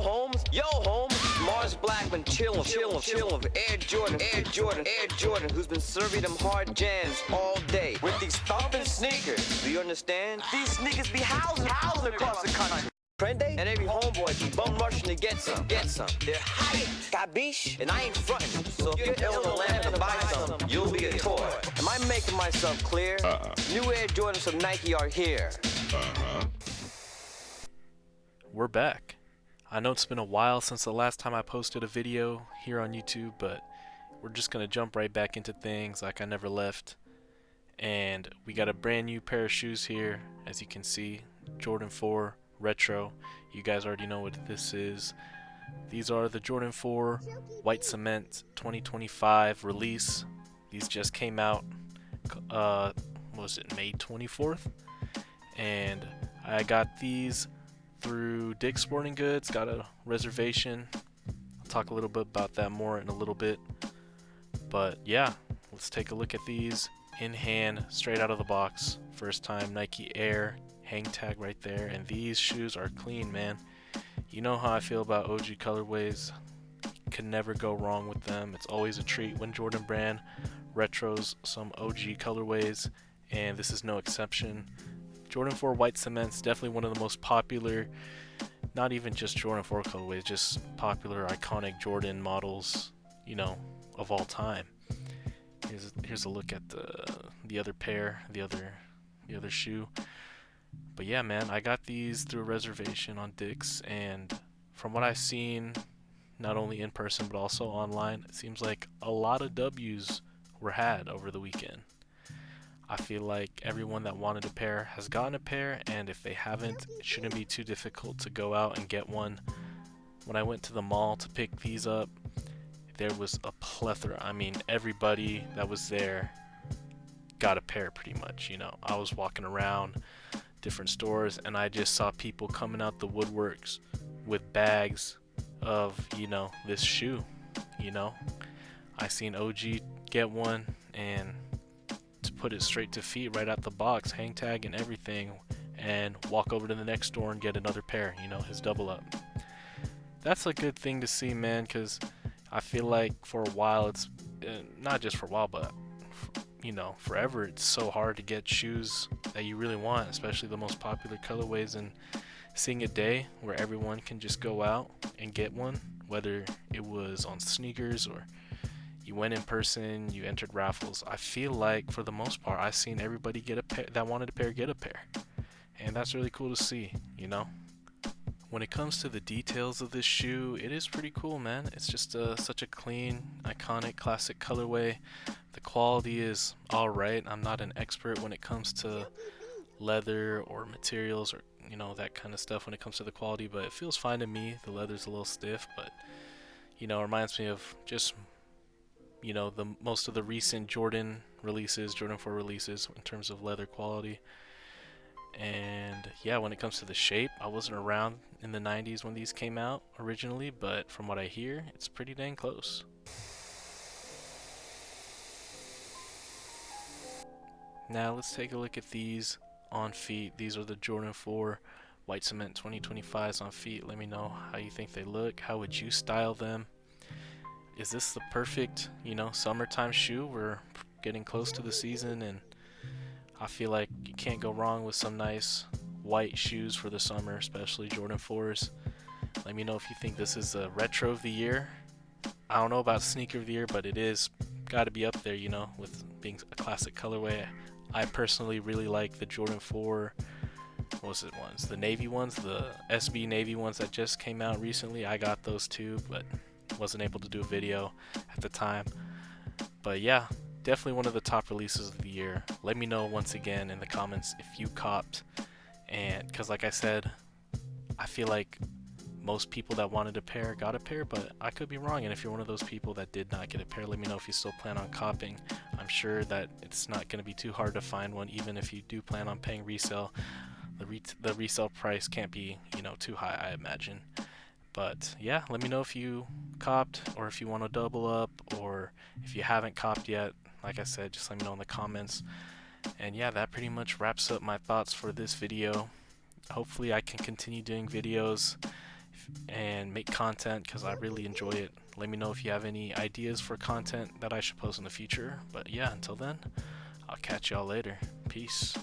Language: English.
Holmes, Mars Blackman, chillin' with Air Jordan, who's been serving them hard jams all day with these thumping sneakers. Do you understand? These sneakers be housing across the country. Prende and every homeboy be bum rushing to get some. They're hype, cabiche? And I ain't frontin', so if you're ill in Atlanta to buy some, you'll be a toy. Am I making myself clear? New Air Jordans from Nike are here. We're back. I know it's been a while since the last time I posted a video here on YouTube, but we're just gonna jump right back into things like I never left. And we got a brand new pair of shoes here, as you can see, Jordan 4 Retro. You guys already know what this is. These are the Jordan 4 White Cement 2025 release. These just came out, what was it, May 24th? And I got these through Dick's Sporting Goods, got a reservation. I'll talk a little bit about that more in a little bit. But yeah, let's take a look at these in hand, straight out of the box. First time Nike Air, hang tag right there, and these shoes are clean, man. You know how I feel about OG colorways. Can never go wrong with them. It's always a treat when Jordan Brand retros some OG colorways, and this is no exception. Jordan 4 White Cement's definitely one of the most popular, not even just Jordan 4 colorways, just popular iconic Jordan models, you know, of all time. Here's a look at the other pair, the other shoe. But yeah, man, I got these through a reservation on Dick's, and from what I've seen, not only in person but also online, it seems like a lot of W's were had over the weekend. I feel like everyone that wanted a pair has gotten a pair, and if they haven't, it shouldn't be too difficult to go out and get one. When I went to the mall to pick these up, there was a plethora. I mean, everybody that was there got a pair pretty much, you know. I was walking around different stores and I just saw people coming out the woodworks with bags of, you know, this shoe, you know. I seen OG get one and to put it straight to feet right out the box, hang tag and everything, and walk over to the next store and get another pair, you know, his double up. That's a good thing to see, man, because I feel like for a while, it's not just for a while, but you know, forever, it's so hard to get shoes that you really want, especially the most popular colorways, and seeing a day where everyone can just go out and get one, whether it was on sneakers or you went in person, you entered raffles. I feel like for the most part, I've seen everybody get a pair that wanted a pair get a pair, and that's really cool to see, you know. When it comes to the details of this shoe, it is pretty cool, man. It's just such a clean, iconic, classic colorway. The quality is alright. I'm not an expert when it comes to leather or materials or, you know, that kind of stuff when it comes to the quality, but it feels fine to me. The leather's a little stiff, but, you know, it reminds me of just, you know, most of the recent Jordan releases, Jordan 4 releases in terms of leather quality. And yeah, when it comes to the shape, I wasn't around in the 90s when these came out originally, but from what I hear, it's pretty dang close. Now let's take a look at these on feet. These are the Jordan 4 White Cement 2025s on feet. Let me know how you think they look. How would you style them? Is this the perfect, you know, summertime shoe? We're getting close to the season, and I feel like you can't go wrong with some nice white shoes for the summer, especially Jordan 4s. Let me know if you think this is a retro of the year. I don't know about sneaker of the year, but it is got to be up there, you know, with being a classic colorway. I personally really like the Jordan 4, what was it ones? The navy ones, the SB navy ones that just came out recently. I got those too, but wasn't able to do a video at the time. But yeah, definitely one of the top releases of the year. Let me know once again in the comments if you copped, and because like I said, I feel like most people that wanted a pair got a pair, but I could be wrong, and if you're one of those people that did not get a pair, let me know if you still plan on copping. I'm sure that it's not going to be too hard to find one, even if you do plan on paying resale. The resale price can't be, you know, too high, I imagine. But yeah, let me know if you copped, or if you want to double up, or if you haven't copped yet. Like I said, just let me know in the comments. And yeah, that pretty much wraps up my thoughts for this video. Hopefully I can continue doing videos and make content because I really enjoy it. Let me know if you have any ideas for content that I should post in the future. But yeah, until then, I'll catch y'all later. Peace.